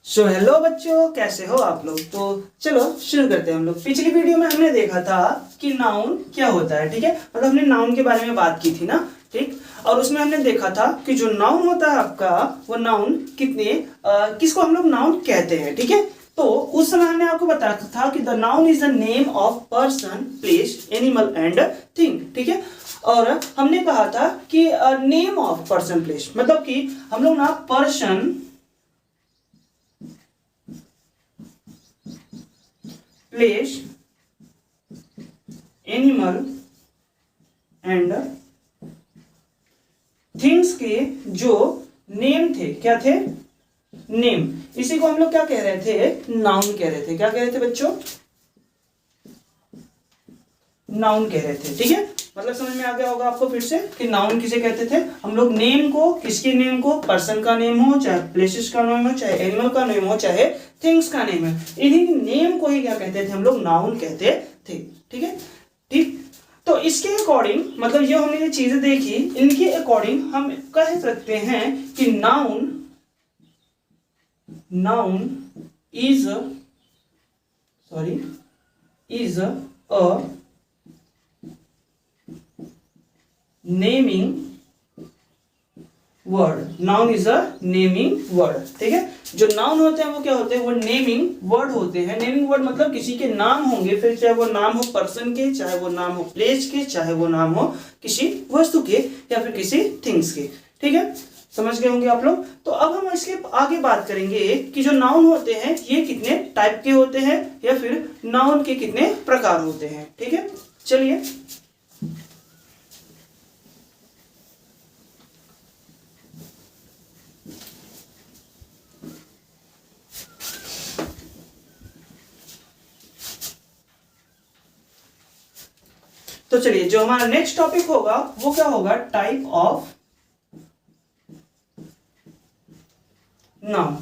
So hello बच्चों, कैसे हो आप लोग। तो चलो शुरू करते हैं हम लोग। पिछली वीडियो में हमने देखा था कि नाउन क्या होता है। ठीक है, मतलब हमने नाउन के बारे में बात की थी ना। ठीक, और उसमें हमने देखा था कि जो नाउन होता है आपका, वो नाउन किसको हम लोग नाउन कहते हैं। ठीक है, तो उस समय हमने आपको बताया था कि the noun is the name of person, place, animal and thing. ठीक है, और हमने कहा था कि नेम ऑफ पर्सन प्लेस मतलब कि हम लोग ना person, place, animal and things के जो नेम थे, क्या थे, नेम, इसी को हम लोग क्या कह रहे थे, नाउन कह रहे थे। क्या कह रहे थे बच्चों, नाउन कह रहे थे। ठीक है, मतलब समझ में आ गया होगा आपको फिर से कि नाउन किसे कहते थे हम लोग। नेम को, किसके नेम को, पर्सन का नेम हो, चाहे प्लेसेस का नेम हो, चाहे एनिमल का नेम हो, चाहे थिंग्स का नेम है, इन्हीं नेम को ही क्या कहते थे हम लोग, नाउन कहते थे। ठीक है, ठीक। तो इसके अकॉर्डिंग, मतलब ये हमने ये चीजें देखी, इनके अकॉर्डिंग हम कह सकते हैं कि noun is a naming word. Noun is a naming word. ठीक है, जो नाउन होते हैं वो क्या होते हैं, वो नेमिंग वर्ड होते हैं। नेमिंग वर्ड मतलब किसी के नाम होंगे, फिर चाहे वो नाम हो पर्सन के, चाहे वो नाम हो प्लेस के, चाहे वो नाम हो किसी वस्तु के, या फिर किसी थिंग्स के। ठीक है, समझ गए होंगे आप लोग। तो अब हम इसके आगे बात करेंगे कि जो नाउन होते हैं ये कितने टाइप के होते हैं, या फिर नाउन के कितने प्रकार होते हैं। ठीक है, चलिए। तो चलिए, जो हमारा नेक्स्ट टॉपिक होगा वो क्या होगा, type of noun.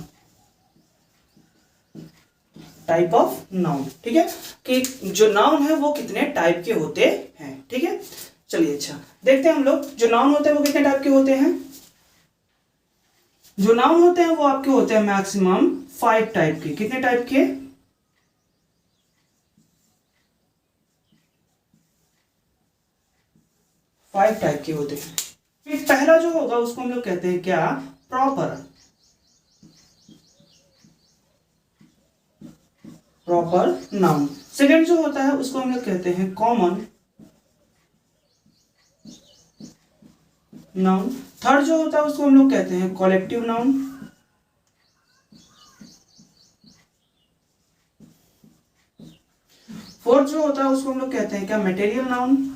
Type of noun. ठीक है, कि जो नाउन है वो कितने टाइप के होते हैं। ठीक है, चलिए अच्छा देखते हैं हम लोग। जो नाउन होते हैं वो कितने टाइप के होते हैं। जो नाउन होते हैं वो आपके होते हैं मैक्सिमम 5 टाइप के। कितने टाइप के, 5 टाइप के होते हैं। फिर पहला जो होगा उसको हम लोग कहते हैं क्या, प्रॉपर नाउन। सेकंड जो होता है उसको हम लोग कहते हैं कॉमन नाउन। थर्ड जो होता है उसको हम लोग कहते हैं कलेक्टिव नाउन। फोर्थ जो होता है उसको हम लोग कहते हैं क्या, मटेरियल नाउन।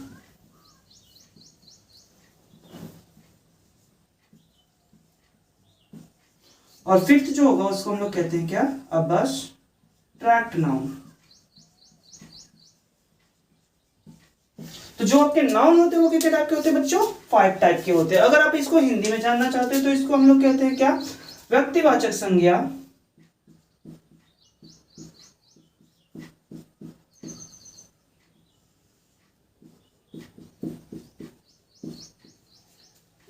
और फिफ्थ जो होगा उसको हम लोग कहते हैं क्या, अब्स्ट्रैक्ट नाउन। तो जो आपके नाउन होते हैं वो कितने टाइप के होते हैं बच्चों, 5 टाइप के होते हैं। अगर आप इसको हिंदी में जानना चाहते हैं तो इसको हम लोग कहते हैं क्या, व्यक्तिवाचक संज्ञा,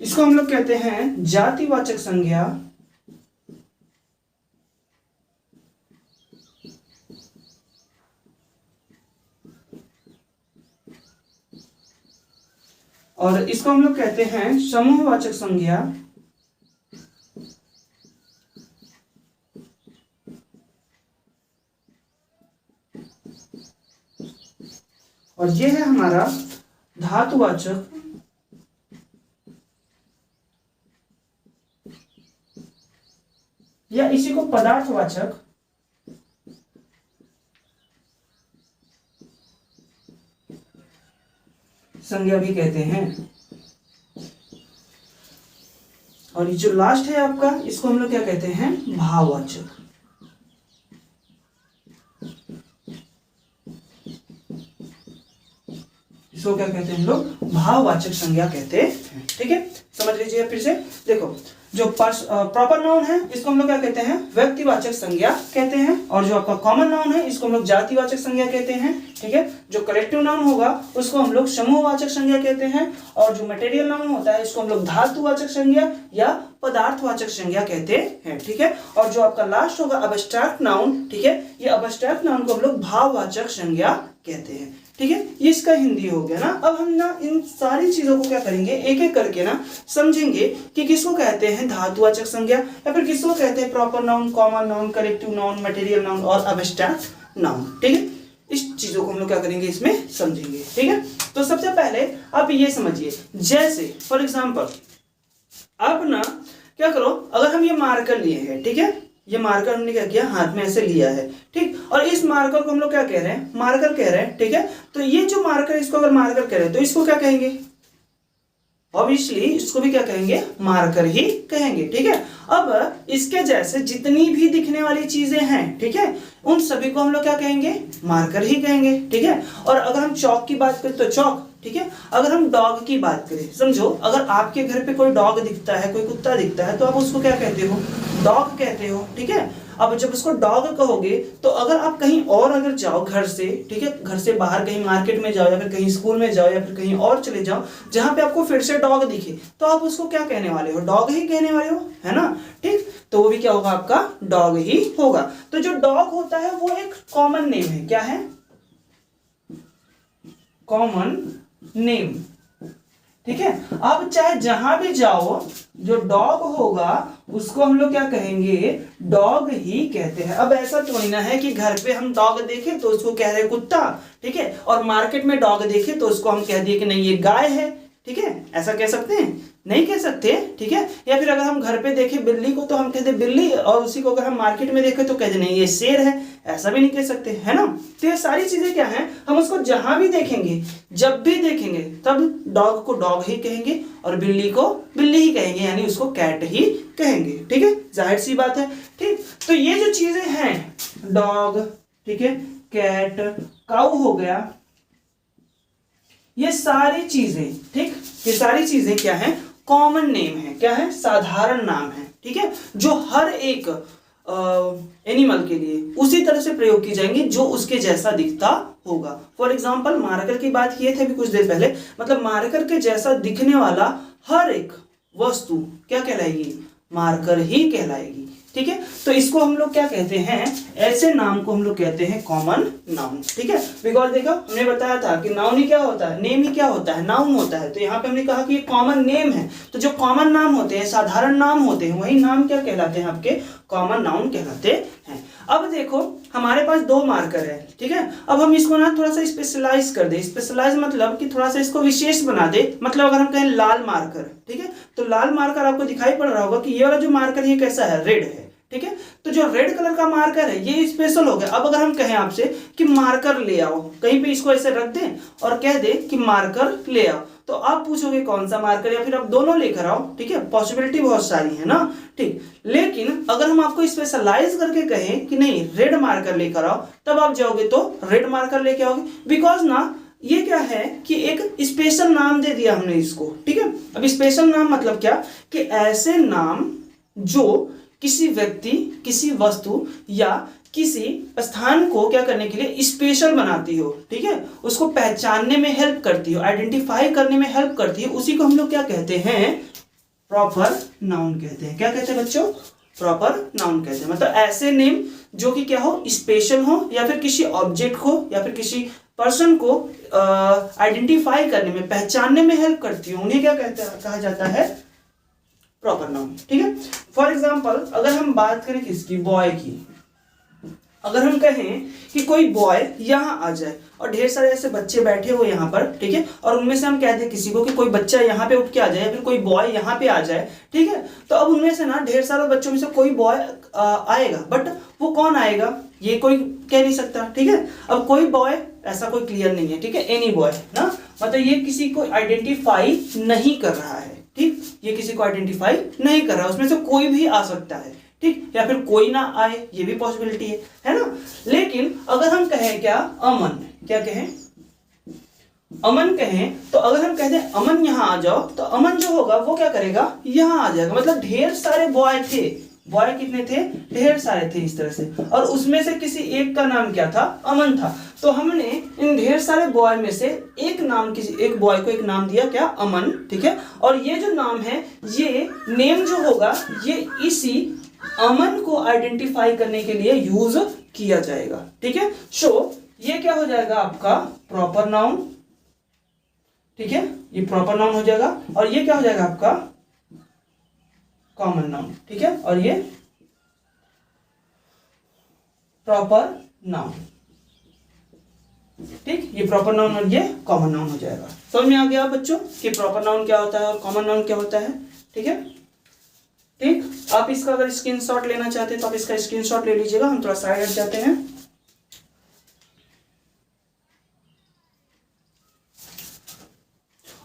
इसको हम लोग कहते हैं जातिवाचक संज्ञा, और इसको हम लोग कहते हैं समूहवाचक संज्ञा, और ये है हमारा धातुवाचक या इसी को पदार्थवाचक संज्ञा भी कहते हैं। और ये जो लास्ट है आपका, इसको हम लोग क्या कहते हैं, भाववाचक। क्या कहते हैं हम लोग, भाववाचक संज्ञा कहते हैं। ठीक है, समझ लीजिए फिर से। देखो, जो प्रॉपर नाउन है इसको हम लोग क्या कहते हैं, व्यक्तिवाचक संज्ञा कहते हैं, और जो आपका कॉमन नाउन है इसको हम लोग जातिवाचक संज्ञा कहते हैं, ठीक है। जो कलेक्टिव नाउन होगा उसको हम लोग समूहवाचक संज्ञा कहते हैं, और जो मटेरियल नाउन होता है इसको हम लोग धातुवाचक संज्ञा या पदार्थवाचक संज्ञा कहते हैं, ठीक है। और जो आपका लास्ट होगा अबस्ट्रैक्ट नाउन, ठीक है, ये अबस्ट्रैक्ट नाउन को हम लोग भाववाचक संज्ञा कहते हैं, ठीक है। ये इसका हिंदी हो गया ना। अब हम ना इन सारी चीजों को क्या करेंगे, एक एक करके ना समझेंगे कि किसको कहते हैं धातुवाचक संज्ञा, या फिर किसको कहते हैं proper noun, common noun, collective noun, material noun और अबस्ट्रैक्ट नाउन, ठीक है। इस चीजों को हम लोग क्या करेंगे, इसमें समझेंगे, ठीक है। तो सबसे पहले आप ये समझिए, जैसे फॉर एग्जाम्पल आप ना क्या करो, अगर हम ये मार्कर लिए हैं, ठीक है, ये मार्कर हमने क्या किया, हाथ में ऐसे लिया है, ठीक, और इस मार्कर को हम लोग क्या कह रहे हैं, मार्कर कह रहे हैं, ठीक है। तो ये जो मार्कर, इसको अगर मार्कर कह रहे हैं तो इसको क्या कहेंगे, ऑब्वियसली इसको भी क्या कहेंगे, मार्कर ही कहेंगे, ठीक है। अब इसके जैसे जितनी भी दिखने वाली चीजें हैं, ठीक है, उन सभी को हम लोग क्या कहेंगे, मार्कर ही कहेंगे, ठीक है। और अगर हम चौक की बात करें तो चौक, ठीक है। अगर हम डॉग की बात करें, समझो अगर आपके घर पे कोई डॉग दिखता है, कोई कुत्ता दिखता है, तो आप उसको क्या कहते हो, डॉग कहते हो, ठीक है। अब जब उसको डॉग कहोगे तो अगर आप कहीं और अगर जाओ घर से, ठीक है, घर से बाहर कहीं मार्केट में जाओ या फिर कहीं स्कूल में जाओ या फिर कहीं और चले जाओ जहां पे आपको फिर से डॉग दिखे, तो आप उसको क्या कहने वाले हो, डॉग ही कहने वाले हो, है ना, ठीक। तो वो भी क्या होगा, आपका डॉग ही होगा। तो जो डॉग होता है वो एक कॉमन नेम है, क्या है, कॉमन नेम, ठीक है। अब चाहे जहां भी जाओ जो डॉग होगा उसको हम लोग क्या कहेंगे, डॉग ही कहते हैं। अब ऐसा थोड़ी ना है कि घर पे हम डॉग देखे तो उसको कह रहे कुत्ता, ठीक है, और मार्केट में डॉग देखे तो उसको हम कह दिए कि नहीं ये गाय है, ठीक है, ऐसा कह सकते हैं, नहीं कह सकते, ठीक है। या फिर अगर हम घर पे देखे बिल्ली को तो हम कहते बिल्ली, और उसी को अगर हम मार्केट में देखे तो कहते नहीं ये शेर है, ऐसा भी नहीं कह सकते, है ना। तो ये सारी चीजें क्या हैं, हम उसको जहां भी देखेंगे, जब भी देखेंगे तब डॉग को डॉग ही कहेंगे और बिल्ली को बिल्ली ही कहेंगे, यानी उसको कैट ही कहेंगे, ठीक है, जाहिर सी बात है, ठीक। तो ये जो चीजें हैं, डॉग, ठीक है, कैट, काऊ हो गया, ये सारी चीजें, ठीक, ये सारी चीजें क्या है, कॉमन नेम है, क्या है, साधारण नाम है, ठीक है, जो हर एक एनिमल के लिए उसी तरह से प्रयोग की जाएंगी जो उसके जैसा दिखता होगा। फॉर एग्जाम्पल मार्कर की बात किए थे अभी कुछ देर पहले, मतलब मार्कर के जैसा दिखने वाला हर एक वस्तु क्या कहलाएगी, मार्कर ही कहलाएगी, ठीक है। तो इसको हम लोग क्या कहते हैं, ऐसे नाम को हम लोग कहते हैं कॉमन नाउन, ठीक है। बिकॉज देखो हमने बताया था कि नाउन ही क्या होता है, नेम ही क्या होता है, नाउन होता है। तो यहाँ पे हमने कहा कि ये कॉमन नेम है, तो जो कॉमन नाम होते हैं, साधारण नाम होते हैं, वही नाम क्या कहलाते हैं, आपके कॉमन नाउन कहलाते हैं। अब देखो हमारे पास दो मार्कर है, ठीक है। अब हम इसको ना थोड़ा सा स्पेशलाइज कर दे, स्पेशलाइज मतलब कि थोड़ा सा इसको विशेष बना दे। मतलब अगर हम कहें लाल मार्कर, ठीक है, तो लाल मार्कर आपको दिखाई पड़ रहा होगा कि ये वाला जो मार्कर ये कैसा है, रेड है, ठीक है। तो जो रेड कलर का मार्कर है ये स्पेशल हो गया। अब अगर हम कहें आपसे कि मार्कर ले आओ, कहीं पे इसको ऐसे रख दें और कह दे कि मार्कर ले आओ, तो आप पूछोगे कौन सा मार्कर, या फिर आप दोनों लेकर आओ, ठीक है, पॉसिबिलिटी बहुत सारी है ना, ठीक। लेकिन अगर हम आपको स्पेशलाइज करके कहें कि नहीं रेड मार्कर लेकर आओ, तब आप जाओगे तो रेड मार्कर लेके आओगे। बिकॉज ना ये क्या है कि एक स्पेशल नाम दे दिया हमने इसको, ठीक है। अब स्पेशल नाम मतलब क्या, कि ऐसे नाम जो किसी व्यक्ति, किसी वस्तु या किसी स्थान को क्या करने के लिए स्पेशल बनाती हो, ठीक है, उसको पहचानने में हेल्प करती हो, आइडेंटिफाई करने में हेल्प करती है, उसी को हम लोग क्या कहते हैं, प्रॉपर नाउन कहते हैं। क्या कहते हैं बच्चों, प्रॉपर नाउन कहते हैं। मतलब ऐसे नेम जो कि क्या हो, स्पेशल हो, या फिर किसी ऑब्जेक्ट को या फिर किसी पर्सन को आइडेंटिफाई करने में, पहचानने में हेल्प करती हो, उन्हें क्या कहते हैं, कहा जाता है प्रॉपर नाउन, ठीक है। फॉर एग्जाम्पल अगर हम बात करें किसकी, बॉय की, अगर हम कहें कि कोई बॉय यहाँ आ जाए और ढेर सारे ऐसे बच्चे बैठे हो यहाँ पर, ठीक है, और उनमें से हम कह दें किसी को कि कोई बच्चा यहाँ पे उठ के आ जाए या फिर कोई बॉय यहाँ पे आ जाए, ठीक है, तो अब उनमें से ना ढेर सारे बच्चों में से कोई बॉय आएगा, बट वो कौन आएगा ये कोई कह नहीं सकता, ठीक है। अब कोई बॉय ऐसा कोई क्लियर नहीं है, ठीक है, एनी बॉय ना, मतलब ये किसी को आइडेंटिफाई नहीं कर रहा है, ठीक, ये किसी को आइडेंटिफाई नहीं कर रहा, उसमें से कोई भी आ सकता है, ठीक, या फिर कोई ना आए, ये भी पॉसिबिलिटी है ना। लेकिन अगर हम कहें क्या, अमन, क्या कहें, अमन कहें तो अगर हम कहते हैं अमन यहाँ आ जाओ, तो अमन जो होगा वो क्या करेगा, यहाँ आ जाएगा। मतलब ढेर सारे बॉय थे, बॉय कितने थे, ढेर सारे थे इस तरह से, और उसमें से किसी एक का नाम क्या था, अमन था। तो हमने इन ढेर सारे बॉय में से एक नाम, किसी एक बॉय को एक नाम दिया, क्या, अमन, ठीक है। और ये जो नाम है, ये नेम जो होगा ये इसी अमन को आइडेंटिफाई करने के लिए यूज किया जाएगा, ठीक है। सो ये क्या हो जाएगा आपका प्रॉपर नाउन, ठीक है, ये प्रॉपर नाउन हो जाएगा। और ये क्या हो जाएगा आपका कॉमन नाउन, ठीक है, और ये प्रॉपर नाउन, ठीक, ये प्रॉपर नाउन और ये कॉमन नाउन हो जाएगा। समझ में आ गया बच्चों कि प्रॉपर नाउन क्या होता है और कॉमन नाउन क्या होता है, ठीक है। ठीक, आप इसका अगर स्क्रीनशॉट लेना चाहते हैं तो आप इसका स्क्रीनशॉट ले लीजिएगा। हम थोड़ा साइड हट जाते हैं।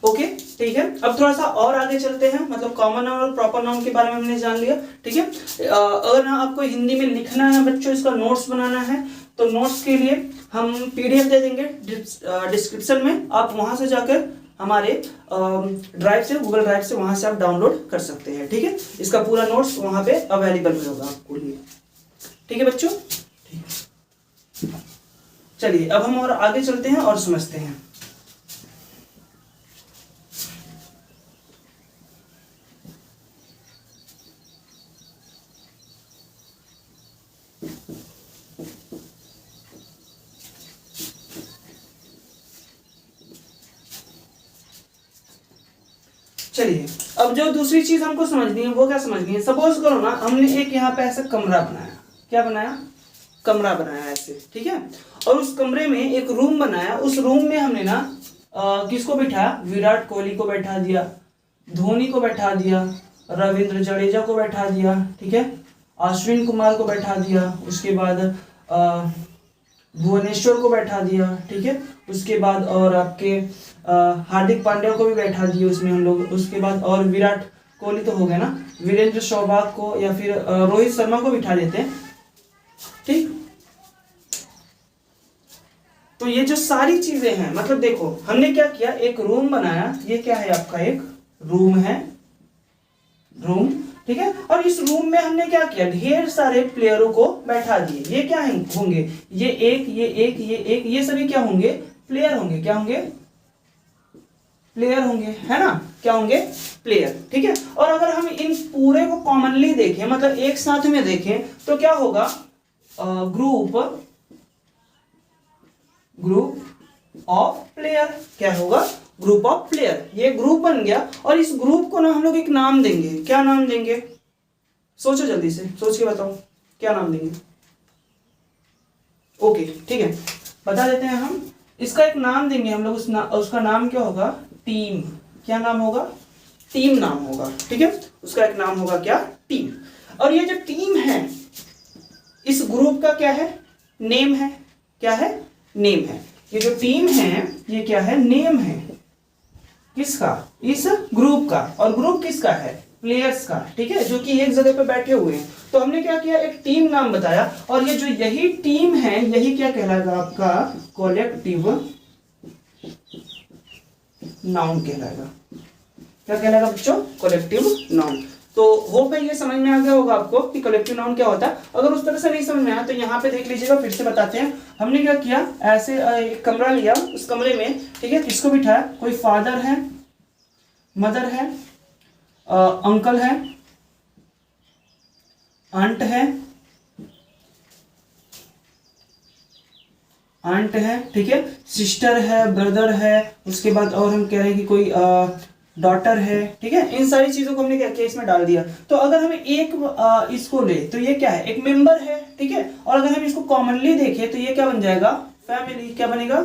ओके, ठीक है। अब थोड़ा सा और आगे चलते हैं, मतलब कॉमन नाउन और प्रॉपर नाउन के बारे में हमने जान लिया, ठीक है। अगर आपको हिंदी में लिखना है बच्चों, इसका नोट्स बनाना है, तो नोट्स के लिए हम पीडीएफ दे देंगे डिस्क्रिप्शन में, आप वहां से जाकर हमारे ड्राइव से, गूगल ड्राइव से, वहां से आप डाउनलोड कर सकते हैं, ठीक है। इसका पूरा नोट्स वहां पे अवेलेबल होगा आपको लिए, ठीक है बच्चों। चलिए अब हम और आगे चलते हैं और समझते हैं। चलिए अब जो दूसरी चीज हमको समझनी है वो क्या समझनी है, सपोज करो ना हमने एक यहाँ पे ऐसा कमरा बनाया, क्या बनाया, कमरा बनाया ऐसे, ठीक है। और उस कमरे में एक रूम बनाया, उस रूम में हमने ना किसको बिठाया, विराट कोहली को बैठा दिया, धोनी को बैठा दिया, रविंद्र जडेजा को बैठा दिया, ठीक है, अश्विन कुमार को बैठा दिया, उसके बाद भुवनेश्वर को बैठा दिया, ठीक है, उसके बाद और आपके हार्दिक पांड्या को भी बैठा दिए उसमें हम लोग, उसके बाद और विराट कोहली तो हो गया ना, वीरेंद्र सहवाग को या फिर रोहित शर्मा को बिठा देते हैं, ठीक। तो ये जो सारी चीजें हैं, मतलब देखो हमने क्या किया, एक रूम बनाया, ये क्या है आपका एक रूम है, रूम, ठीक है। और इस रूम में हमने क्या किया, ढेर सारे प्लेयरों को बैठा दिए, ये क्या होंगे, ये एक, ये एक, ये एक, ये सभी क्या होंगे, प्लेयर होंगे, क्या होंगे, प्लेयर होंगे, है ना, क्या होंगे, प्लेयर, ठीक है। और अगर हम इन पूरे को कॉमनली देखें, मतलब एक साथ में देखें, तो क्या होगा, ग्रुप ऑफ प्लेयर, क्या होगा, ग्रुप ऑफ प्लेयर, ये ग्रुप बन गया। और इस ग्रुप को ना हम लोग एक नाम देंगे, क्या नाम देंगे, सोचो जल्दी से, सोच के बताओ क्या नाम देंगे। ओके, ठीक है, बता देते हैं हम, इसका एक नाम देंगे हम लोग, उसका नाम क्या होगा, टीम, क्या नाम होगा, टीम नाम होगा, ठीक है, उसका एक नाम होगा क्या, टीम। और ये जो टीम है, इस ग्रुप का क्या है, नेम है, क्या है, नेम है। ये जो टीम है ये क्या है, नेम है, किसका, इस ग्रुप का। और ग्रुप किसका है, प्लेयर्स का, ठीक है, जो कि एक जगह पे बैठे हुए हैं। तो हमने क्या किया, एक टीम नाम बताया, और ये जो यही टीम है यही क्या कहलाएगा आपका, कलेक्टिव नाउन कहलाएगा। क्या कहलाएगा बच्चों, कलेक्टिव नाउन। तो होप है ये समझ में आ गया होगा आपको कि कलेक्टिव नाउन क्या होता है। अगर उस तरह से नहीं समझ में आया तो यहाँ पे देख लीजिएगा, फिर से बताते हैं। हमने क्या किया, ऐसे एक कमरा लिया, उस कमरे में, ठीक है, किसको बिठाया, कोई फादर है, मदर है, अंकल है, आंट है, ठीक है, सिस्टर है, ब्रदर है, उसके बाद और हम कह रहे हैं कि कोई डॉटर है, ठीक है। इन सारी चीजों को हमने क्या किया, इसमें डाल दिया। तो अगर हमें एक इसको ले तो ये क्या है, एक मेंबर है, ठीक है। और अगर हम इसको कॉमनली देखें तो ये क्या बन जाएगा, फैमिली, क्या बनेगा,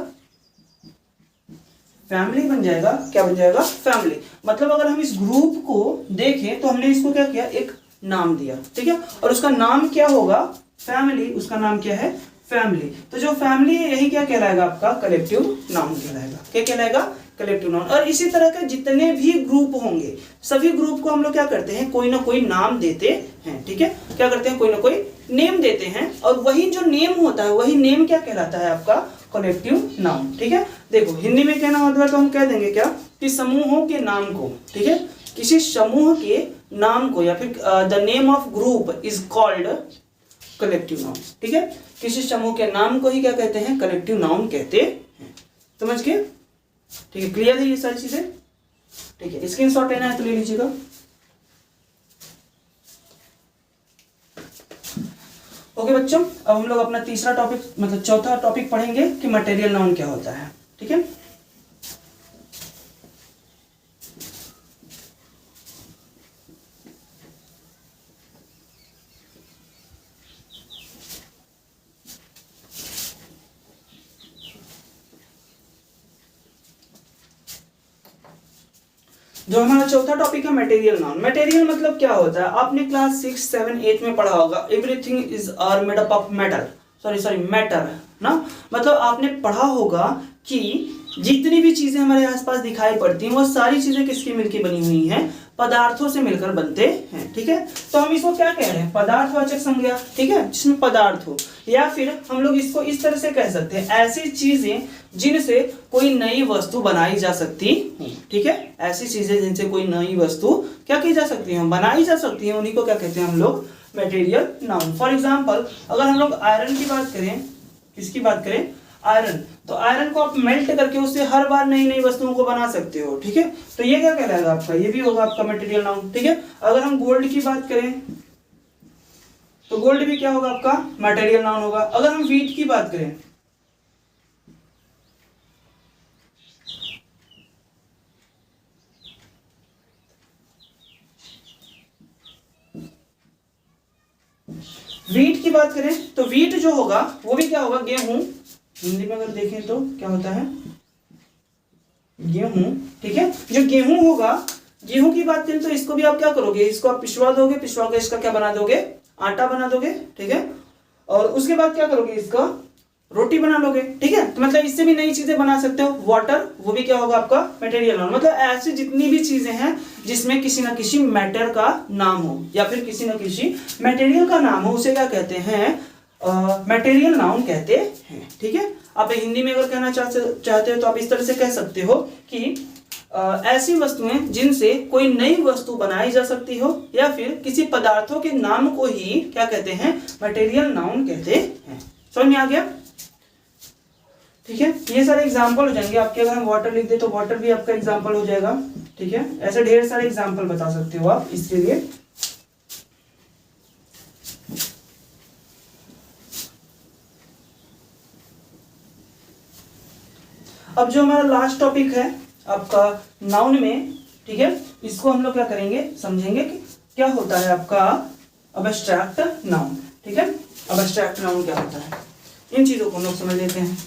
फैमिली बन जाएगा, क्या बन जाएगा, फैमिली। मतलब अगर हम इस ग्रुप को देखें तो हमने इसको क्या किया, एक नाम दिया, ठीक है, और उसका नाम क्या होगा, फैमिली, उसका नाम क्या है, फैमिली। तो जो फैमिली है यही क्या कहलाएगा आपका, कलेक्टिव नाउन कहलाएगा। क्या कहलाएगा, कलेक्टिव नाउन। और इसी तरह के जितने भी ग्रुप होंगे, सभी ग्रुप को हम लोग क्या करते हैं, कोई ना कोई नाम देते हैं, ठीक है, क्या करते हैं, कोई ना कोई नेम देते हैं। और वही जो नेम होता है वही नेम क्या कहलाता है आपका, कलेक्टिव नाउन। ठीक है, देखो हिंदी में कहना होता है तो हम कह देंगे क्या कि समूहों के नाम को, ठीक है, किसी समूह के नाम को या फिर the name of group is called collective noun. ठीक है, किसी समूह के नाम को ही क्या कहते हैं, कलेक्टिव नाउन कहते हैं। समझ गए? ठीक है, क्लियर है ये सारी चीजें? ठीक है, स्क्रीनशॉट लेना है तो ले लीजिएगा। ओके बच्चों, अब हम लोग अपना तीसरा टॉपिक मतलब चौथा टॉपिक पढ़ेंगे कि मटेरियल नाउन क्या होता है। ठीक है, जो हमारा चौथा टॉपिक है मटेरियल नाउन। मटेरियल मतलब क्या होता है, आपने क्लास 6, 7, 8 में पढ़ा होगा everything is are made up of metal, sorry matter ना, मतलब आपने पढ़ा होगा कि जितनी भी चीजें हमारे आसपास दिखाई पड़ती हैं वो सारी चीजें किसकी मिलकर बनी हुई हैं, पदार्थों से मिलकर बनते हैं। ठीक है, तो हम इसको क्या कह रहे हैं, पदार्थवाचक संज्ञा। ठीक है, जिसमें पदार्थ हो, या फिर हम लोग इसको इस तरह से कह सकते हैं ऐसी चीजें जिनसे कोई नई वस्तु बनाई जा सकती है। ठीक है, ऐसी चीजें जिनसे कोई नई वस्तु क्या की जा सकती है, बनाई जा सकती है, उन्हीं को क्या कहते हैं हम लोग, मटेरियल नाउन। फॉर एग्जाम्पल अगर हम लोग आयरन की बात करें, किसकी बात करें, आयरन, तो आयरन को आप मेल्ट करके उससे हर बार नई नई वस्तुओं को बना सकते हो। ठीक है, तो ये क्या कहलाएगा आपका, ये भी होगा आपका मटेरियल नाउन। ठीक है, अगर हम गोल्ड की बात करें तो गोल्ड भी क्या होगा आपका, मटेरियल नाउन होगा। अगर हम व्हीट की बात करें, व्हीट की बात करें तो व्हीट जो होगा वो भी क्या होगा, गेहूं। हिंदी में अगर देखें तो क्या होता है, गेहूं। ठीक है, जो गेहूं होगा, गेहूं की बात करें तो इसको भी आप क्या करोगे, इसको आप पिसवा दोगे, पिसवा के इसका क्या बना दोगे, आटा बना दोगे। ठीक है, और उसके बाद क्या करोगे, इसका रोटी बना लोगे। ठीक है, तो मतलब इससे भी नई चीजें बना सकते हो। वाटर, वो भी क्या होगा आपका मटेरियल नाउन। मतलब ऐसी जितनी भी चीजें हैं जिसमें किसी ना किसी मैटर का नाम हो या फिर किसी ना किसी मटेरियल का नाम हो, उसे क्या कहते हैं, मटेरियल नाउन कहते हैं। ठीक है, आप हिंदी में अगर कहना चाहते हो तो आप इस तरह से कह सकते हो कि ऐसी वस्तुएं जिनसे कोई नई वस्तु बनाई जा सकती हो या फिर किसी पदार्थों के नाम को ही क्या कहते हैं, मटेरियल नाउन कहते हैं। समझ में आ गया? ठीक है, ये सारे एग्जाम्पल हो जाएंगे आपके। अगर हम वाटर लिख दे तो वाटर भी आपका एग्जाम्पल हो जाएगा। ठीक है, ऐसे ढेर सारे एग्जाम्पल बता सकते हो आप इसके लिए। अब जो हमारा लास्ट टॉपिक है आपका नाउन में, ठीक है, इसको हम लोग क्या करेंगे, समझेंगे कि क्या होता है आपका अबस्ट्रैक्ट नाउन। ठीक है, अबस्ट्रैक्ट नाउन क्या होता है, इन चीजों को हम लोग समझ लेते हैं।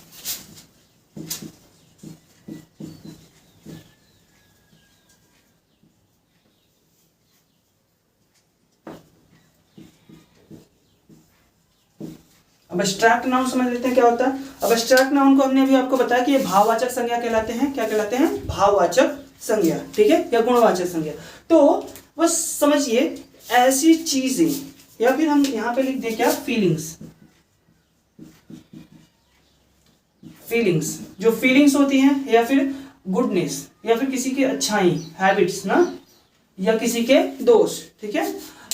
अबस्ट्रैक्ट नाउन समझ लेते हैं क्या होता है। अबस्ट्रैक्ट नाउन को हमने अभी आपको बताया कि ये भाववाचक संज्ञा कहलाते हैं। क्या कहलाते हैं, भाववाचक संज्ञा। ठीक है, या गुणवाचक संज्ञा। तो बस समझिए ऐसी चीजें, या फिर हम यहां पे लिख दें क्या, फीलिंग्स। फीलिंग्स, जो फीलिंग्स होती हैं, या फिर गुडनेस, या फिर किसी की अच्छाई, हैबिट्स ना, या किसी के दोष। ठीक है,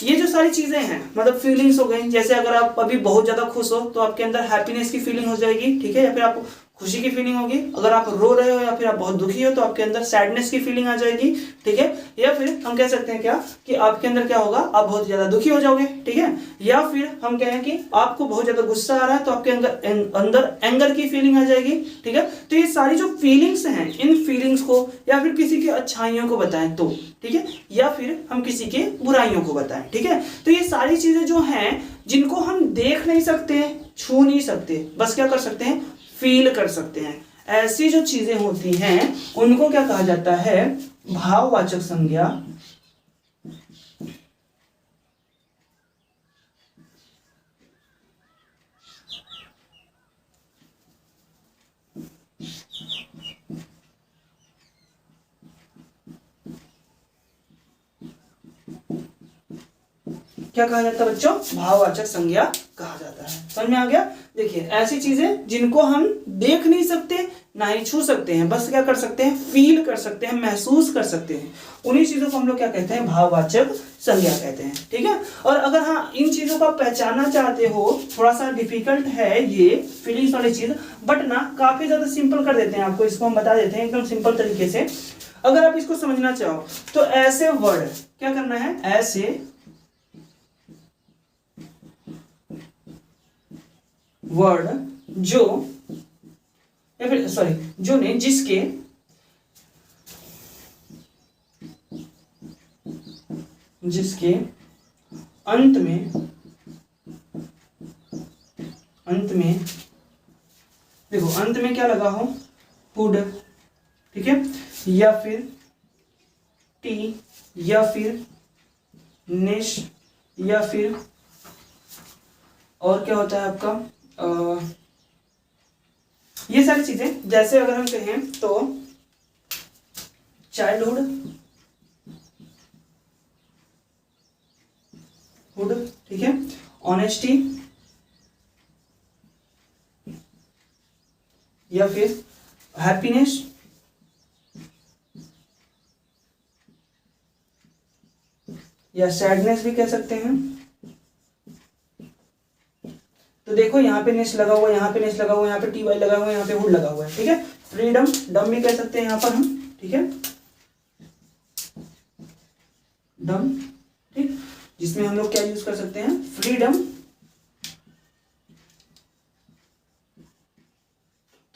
ये जो सारी चीजें हैं मतलब फीलिंग्स हो गई। जैसे अगर आप अभी बहुत ज्यादा खुश हो तो आपके अंदर हैप्पीनेस की फीलिंग हो जाएगी। ठीक है, या फिर आपको खुशी की फीलिंग होगी। अगर आप रो रहे हो या फिर आप बहुत दुखी हो तो आपके अंदर सैडनेस की फीलिंग आ जाएगी। ठीक है, या फिर हम कह सकते हैं क्या कि आपके अंदर क्या होगा, आप बहुत ज्यादा दुखी हो जाओगे। ठीक है, या फिर हम कहें कि आपको बहुत ज्यादा गुस्सा आ रहा है तो आपके अंदर एंगर की फीलिंग आ जाएगी। ठीक है, तो ये सारी जो फीलिंग्स हैं, इन फीलिंग्स को या फिर किसी की अच्छाइयों को बताएं तो, ठीक है, या फिर हम किसी के बुराइयों को बताएं। ठीक है, तो ये सारी चीजें जो हैं जिनको हम देख नहीं सकते, छू नहीं सकते, बस क्या कर सकते हैं, फील कर सकते हैं। ऐसी जो चीजें होती हैं उनको क्या कहा जाता है, भाववाचक संज्ञा। क्या कहा जाता है बच्चों? भाववाचक संज्ञा कहा जाता है। समझ में आ गया? देखिए ऐसी चीजें जिनको हम देख नहीं सकते ना ही छू सकते हैं, बस क्या कर सकते हैं? फील कर सकते हैं, महसूस कर सकते हैं, उन्हीं चीजों को हम लोग क्या कहते हैं? भाववाचक संज्ञा कहते हैं। ठीक है। और अगर हाँ इन चीजों को पहचानना चाहते हो, थोड़ा सा डिफिकल्ट है ये फीलिंग्स वाली चीज, बट ना काफी ज्यादा सिंपल कर देते हैं आपको, इसको हम बता देते हैं एकदम सिंपल तरीके से। अगर आप इसको समझना चाहो तो ऐसे वर्ड क्या करना है? ऐसे वर्ड जो, या फिर सॉरी, जो ने जिसके अंत में देखो अंत में क्या लगा हो? वुड, ठीक है, या फिर टी, या फिर निश, या फिर और क्या होता है आपका ये सारी चीजें। जैसे अगर हम कहें तो चाइल्डहुड, हुड, ठीक है, ऑनेस्टी, या फिर हैप्पीनेस, या सैडनेस भी कह सकते हैं। तो देखो यहाँ पे नेस लगा हुआ है, यहाँ पे नेस लगा हुआ है, यहाँ पे टी वाई लगा हुआ है, यहाँ पे हुड लगा हुआ है। ठीक है। फ्रीडम, डम भी कह सकते हैं यहाँ पर हम। ठीक है, डम, ठीक, जिसमें हम लोग क्या यूज कर सकते हैं? फ्रीडम।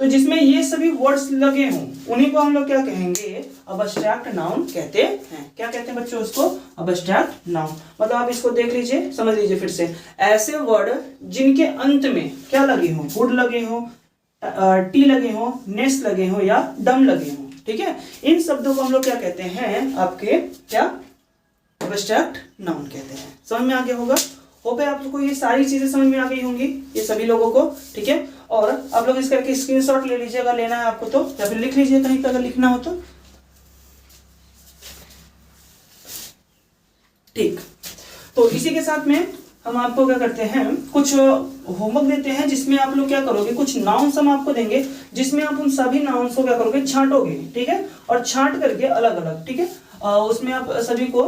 तो जिसमें ये सभी वर्ड्स लगे हों उन्हीं को हम लोग क्या कहेंगे? अबस्ट्रैक्ट नाउन कहते हैं। क्या कहते हैं बच्चों उसको? Abstract noun. मतलब आप इसको देख लीजिए, समझ लीजिए फिर से। ऐसे वर्ड जिनके अंत में क्या लगे हों? वुड लगे हों, टी लगे हों, नेस लगे हों, या डम लगे हों। ठीक है, इन शब्दों को हम लोग क्या कहते हैं? आपके क्या? अबस्ट्रैक्ट नाउन कहते हैं। समझ में आ गया होगा? होप है आप लोग को ये सारी चीजें समझ में आ गई होंगी, ये सभी लोगों को। ठीक है, और आप लोग इसका एक स्क्रीनशॉट ले लीजिए अगर लेना है आपको तो, या फिर लिख लीजिए कहीं पे अगर लिखना हो तो। ठीक, तो इसी के साथ में हम आपको क्या करते हैं? कुछ होमवर्क देते हैं जिसमें आप लोग क्या करोगे? कुछ नाउन्स हम आपको देंगे जिसमें आप उन सभी नाउन्स को क्या करोगे? छांटोगे। ठीक है, और छांट करके अलग अलग, ठीक है, उसमें आप सभी को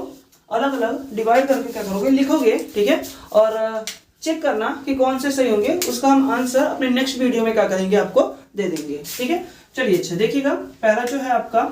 अलग अलग डिवाइड करके क्या करोगे? लिखोगे। ठीक है, और चेक करना कि कौन से सही होंगे, उसका हम आंसर अपने नेक्स्ट वीडियो में क्या करेंगे? आपको दे देंगे। ठीक है, चलिए अच्छा देखिएगा। पहला जो है आपका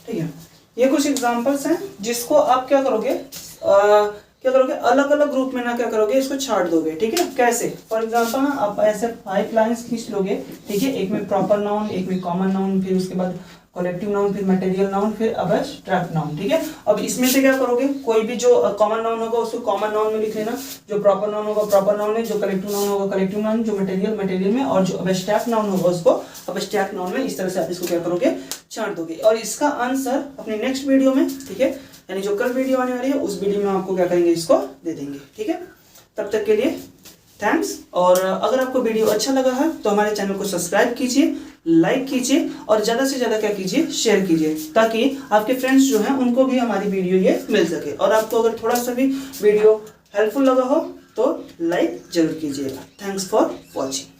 ठीक है। ये कुछ एग्जांपल्स हैं जिसको आप क्या करोगे, अलग अलग ग्रुप में ना क्या करोगे, इसको छाट दोगे, ठीक है। कैसे, फॉर एग्जांपल ना आप ऐसे 5 लाइंस खींच लोगे, ठीक है। एक में प्रॉपर नाउन, एक में कॉमन नाउन, फिर उसके बाद कलेक्टिव नाउन, फिर मटेरियल नाउन, फिर एब्स्ट्रैक्ट नाउन, ठीक है। अब इसमें से क्या करोगे, कोई भी जो कॉमन नाउन होगा उसको कॉमन नाउन में लिख लेना, जो प्रॉपर नाउन होगा प्रॉपर नाउन में, जो कलेक्टिव नाउन होगा कलेक्टिव नाउन, जो मटेरियल में, और जो एब्स्ट्रैक्ट नाउन होगा उसको एब्स्ट्रैक्ट नाउन में। इस तरह से आप इसको क्या करोगे, छांट दोगे। और इसका आंसर अपने नेक्स्ट वीडियो में, ठीक है, यानी जो कल वीडियो आने वाली है उस वीडियो में आपको क्या करेंगे, इसको दे देंगे, ठीक है। तब तक के लिए थैंक्स। और अगर आपको वीडियो अच्छा लगा है तो हमारे चैनल को सब्सक्राइब कीजिए, लाइक कीजिए, और ज़्यादा से ज़्यादा क्या कीजिए, शेयर कीजिए, ताकि आपके फ्रेंड्स जो हैं उनको भी हमारी वीडियो ये मिल सके। और आपको अगर थोड़ा सा भी वीडियो हेल्पफुल लगा हो तो लाइक जरूर कीजिएगा। Thanks for watching.